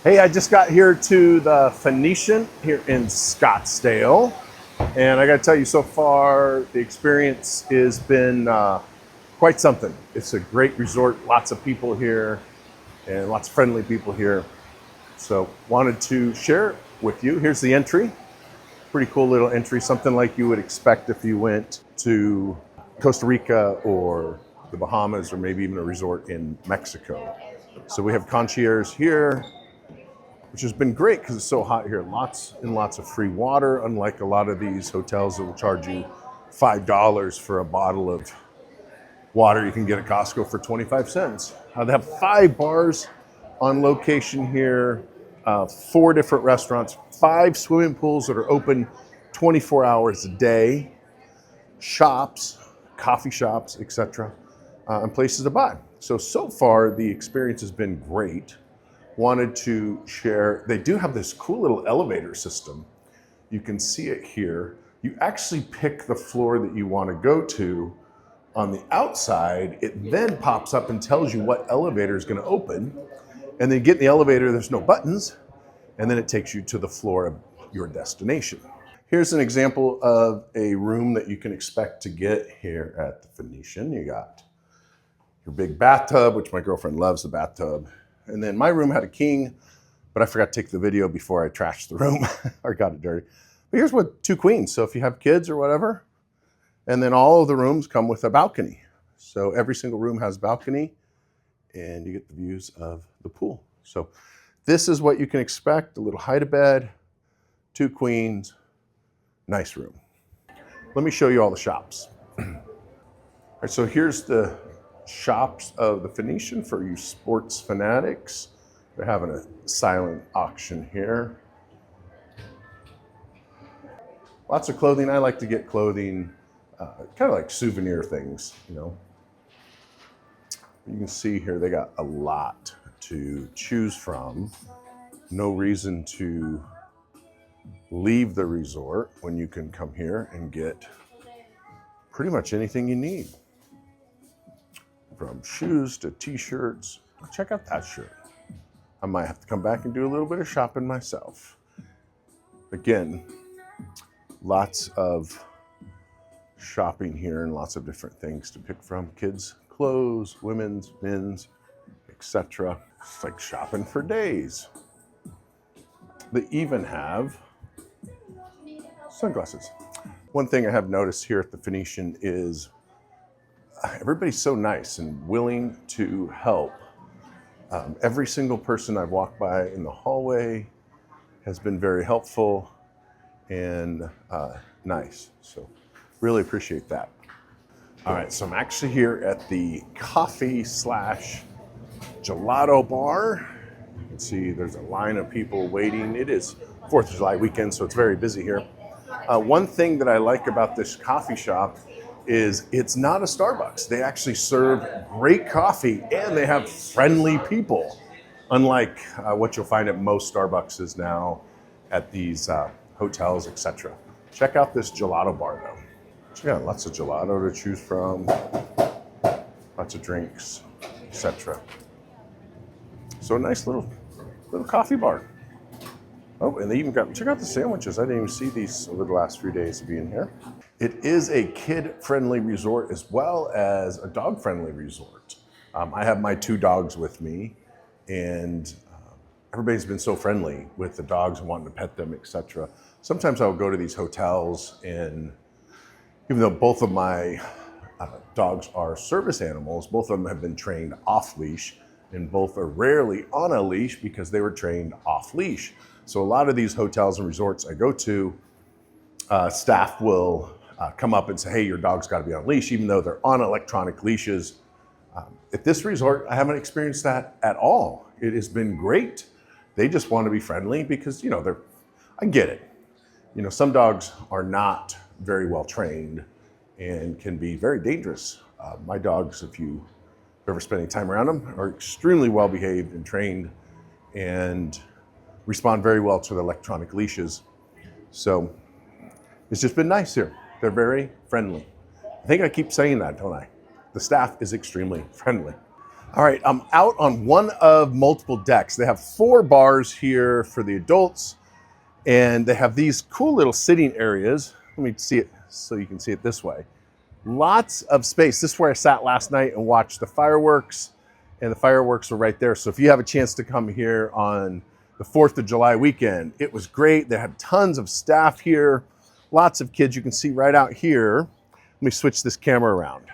Hey, I just got here to the Phoenician here in Scottsdale, and I got to tell you, so far the experience has been quite something. It's a great resort, lots of people here, and lots of friendly people here. So, wanted to share it with you. Here's the entry. Pretty cool little entry, something like you would expect if you went to Costa Rica or the Bahamas, or maybe even a resort in Mexico. So we have concierge here, which has been great because it's so hot here. Lots and lots of free water, unlike a lot of these hotels that will charge you $5 for a bottle of water you can get at Costco for 25 cents. They have 5 bars on location here, 4 different restaurants, 5 swimming pools that are open 24 hours a day, shops, coffee shops, etc., and places to buy. So far, the experience has been great. Wanted to share, they do have this cool little elevator system. You can see it here. You actually pick the floor that you want to go to on the outside. It then pops up and tells you what elevator is going to open. And then you get in the elevator, there's no buttons, and then it takes you to the floor of your destination. Here's an example of a room that you can expect to get here at the Phoenician. You got your big bathtub, which my girlfriend loves the bathtub. And then my room had a king, but I forgot to take the video before I trashed the room or got it dirty. But here's what 2 queens. So if you have kids or whatever, and then all of the rooms come with a balcony. So every single room has a balcony and you get the views of the pool. So this is what you can expect: a little height of bed, 2 queens, nice room. Let me show you all the shops. All right, so here's the shops of the Phoenician for you sports fanatics. They're having a silent auction here. Lots of clothing. I like to get clothing, kind of like souvenir things, you know. You can see here they got a lot to choose from. No reason to leave the resort when you can come here and get pretty much anything you need. From shoes to t-shirts. Check out that shirt. I might have to come back and do a little bit of shopping myself. Again, lots of shopping here and lots of different things to pick from. Kids' clothes, women's, men's, etc. It's like shopping for days. They even have sunglasses. One thing I have noticed here at the Phoenician is everybody's so nice and willing to help. Every single person I've walked by in the hallway has been very helpful and nice. So really appreciate that. All right, so I'm actually here at the coffee / gelato bar. You can see there's a line of people waiting. It is 4th of July weekend, so it's very busy here. One thing that I like about this coffee shop is it's not a Starbucks. They actually serve great coffee and they have friendly people, unlike what you'll find at most Starbucks now at these hotels, etc. Check out this gelato bar though. Check out lots of gelato to choose from, lots of drinks, etc. So a nice little coffee bar. Oh, and they even got, check out the sandwiches. I didn't even see these over the last few days of being here. It is a kid-friendly resort as well as a dog-friendly resort. I have my 2 dogs with me, and everybody's been so friendly with the dogs and wanting to pet them, etc. Sometimes I'll go to these hotels, and even though both of my dogs are service animals, both of them have been trained off-leash, and both are rarely on a leash because they were trained off-leash. So a lot of these hotels and resorts I go to, staff will come up and say, hey, your dog's got to be on a leash, even though they're on electronic leashes. At this resort, I haven't experienced that at all. It has been great. They just want to be friendly because, you know, I get it. You know, some dogs are not very well trained and can be very dangerous. My dogs, if you ever spend any time around them, are extremely well behaved and trained and respond very well to the electronic leashes. So it's just been nice here. They're very friendly. I think I keep saying that, don't I? The staff is extremely friendly. All right, I'm out on one of multiple decks. They have 4 bars here for the adults, and they have these cool little sitting areas. Let me see it so you can see it this way. Lots of space. This is where I sat last night and watched the fireworks, and the fireworks are right there. So if you have a chance to come here on the 4th of July weekend, it was great. They had tons of staff here, lots of kids. You can see right out here. Let me switch this camera around.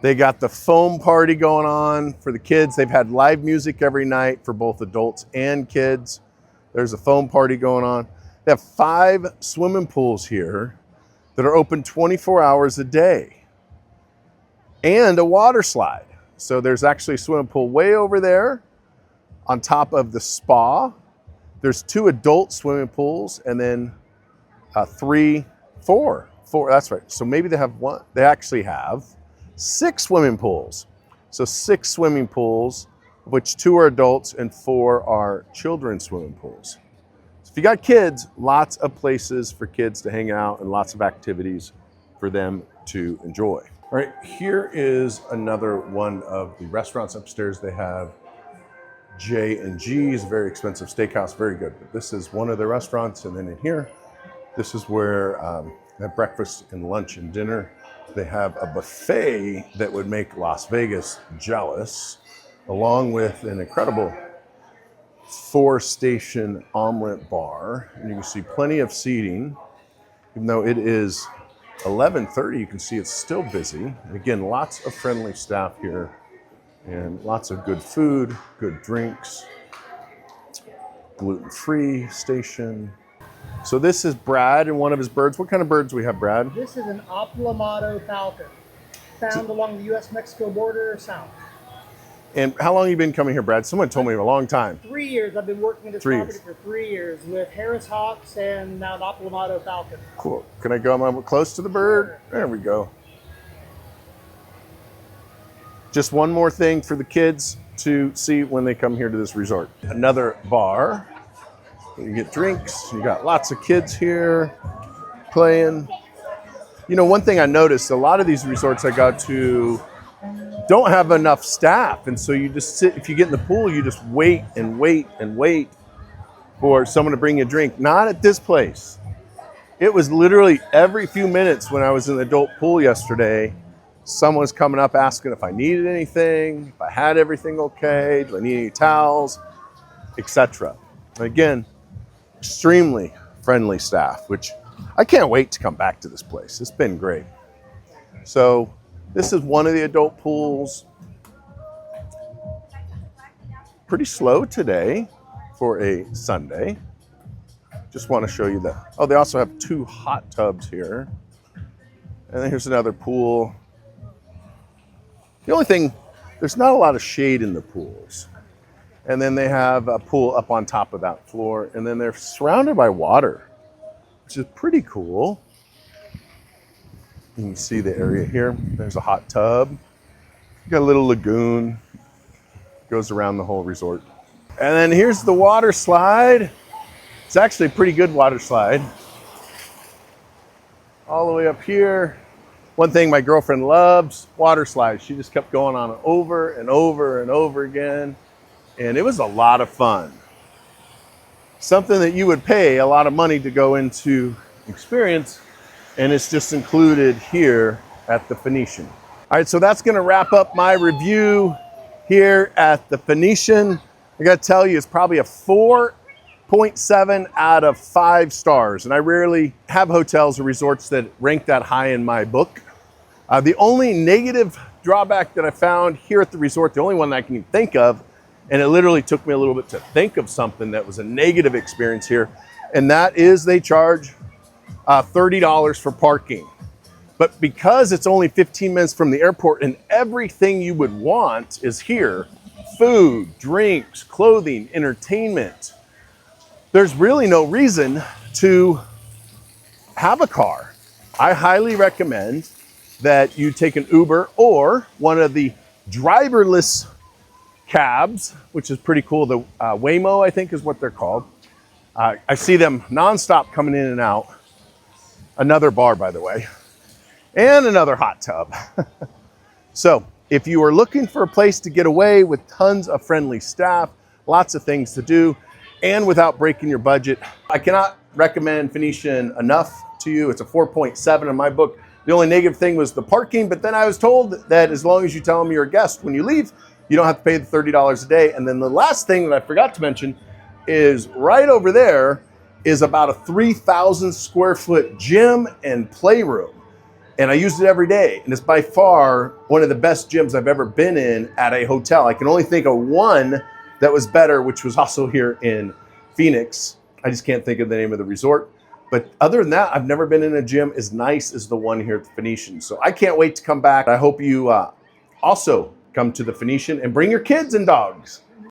They got the foam party going on for the kids. They've had live music every night for both adults and kids. There's a foam party going on. They have 5 swimming pools here that are open 24 hours a day, and a water slide. So there's actually a swimming pool way over there on top of the spa. There's 2 adult swimming pools, and then 4, that's right. So maybe they have one, they actually have 6 swimming pools. So 6 swimming pools, of which 2 are adults and 4 are children's swimming pools. So if you got kids, lots of places for kids to hang out and lots of activities for them to enjoy. All right, here is another one of the restaurants upstairs. They have J&G's, very expensive steakhouse, very good. But this is one of the restaurants, and then in here, this is where they have breakfast and lunch and dinner. They have a buffet that would make Las Vegas jealous, along with an incredible 4-station omelet bar. And you can see plenty of seating. Even though it is 11:30, you can see it's still busy. Again, lots of friendly staff here and lots of good food, good drinks, gluten-free station. So this is Brad and one of his birds. What kind of birds do we have, Brad? This is an oplomado falcon, found along the U.S.-Mexico border south. And how long have you been coming here, Brad? Someone told me a long time. 3 years. I've been working at this property for 3 years with Harris hawks and now an oplomado falcon. Cool. Can I go close to the bird? There we go. Just one more thing for the kids to see when they come here to this resort. Another bar. You get drinks. You got lots of kids here playing. You know, one thing I noticed, a lot of these resorts I go to don't have enough staff. And so you just sit, if you get in the pool, you just wait and wait and wait for someone to bring you a drink. Not at this place. It was literally every few minutes when I was in the adult pool yesterday, someone was coming up asking if I needed anything, if I had everything okay, do I need any towels, etc. Again, extremely friendly staff, which I can't wait to come back to this place. It's been great. So this is one of the adult pools. Pretty slow today for a Sunday. Just want to show you that. Oh, they also have 2 hot tubs here. And then here's another pool. The only thing, there's not a lot of shade in the pools. And then they have a pool up on top of that floor. And then they're surrounded by water, which is pretty cool. You can see the area here. There's a hot tub. You got a little lagoon. Goes around the whole resort. And then here's the water slide. It's actually a pretty good water slide. All the way up here. One thing my girlfriend loves, water slides. She just kept going on over and over and over again. And it was a lot of fun. Something that you would pay a lot of money to go into experience, and it's just included here at the Phoenician. All right, so that's gonna wrap up my review here at the Phoenician. I gotta tell you, it's probably a 4.7 out of 5 stars. And I rarely have hotels or resorts that rank that high in my book. The only negative drawback that I found here at the resort, the only one that I can even think of, and it literally took me a little bit to think of something that was a negative experience here, and that is they charge $30 for parking. But because it's only 15 minutes from the airport and everything you would want is here, food, drinks, clothing, entertainment, there's really no reason to have a car. I highly recommend that you take an Uber or one of the driverless cabs, which is pretty cool. The Waymo, I think is what they're called. I see them nonstop coming in and out. Another bar, by the way, and another hot tub. So If you are looking for a place to get away with tons of friendly staff, lots of things to do, and without breaking your budget, I cannot recommend Phoenician enough to you. It's a 4.7 in my book. The only negative thing was the parking, but then I was told that as long as you tell them you're a guest when you leave, you don't have to pay the $30 a day. And then the last thing that I forgot to mention is right over there is about a 3,000 square foot gym and playroom. And I used it every day. And it's by far one of the best gyms I've ever been in at a hotel. I can only think of one that was better, which was also here in Phoenix. I just can't think of the name of the resort. But other than that, I've never been in a gym as nice as the one here at the Phoenician. So I can't wait to come back. I hope you also come to the Phoenician and bring your kids and dogs.